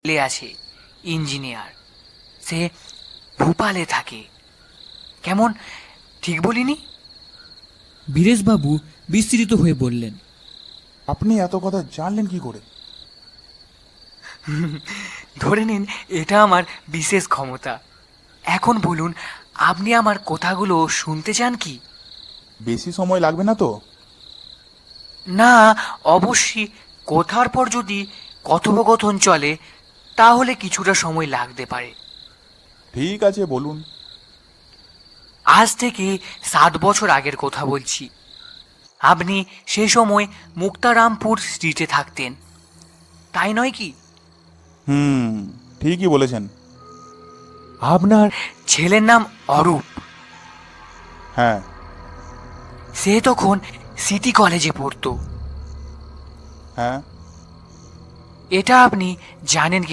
ছেলে আছে ইঞ্জিনিয়ার, সে ভোপালে থাকে। কেমন ঠিক বলিনি? বীরেশবাবু বিস্মিত হয়ে বললেন, আপনি এত কথা জানলেন কি করে? ধরে নিন এটা আমার বিশেষ ক্ষমতা। এখন বলুন, আপনি আমার কথাগুলো শুনতে চান কি? বেশি সময় লাগবে না তো? না, অবশ্যই কথার পর যদি কথোপকথন চলে তাহলে কিছুটা সময় লাগতে পারে। ঠিক আছে, বলুন। আজ থেকে 7 বছর আগের কথা বলছি। আপনি সে সময় মুক্তারামপুর স্ট্রিটে থাকতেন, তাই নয় কি? হুম, ঠিকই বলেছেন। আপনার ছেলের নাম অরূপ। হ্যাঁ। সে তখন সিটি কলেজে পড়তো। হ্যাঁ। এটা আপনি জানেন কি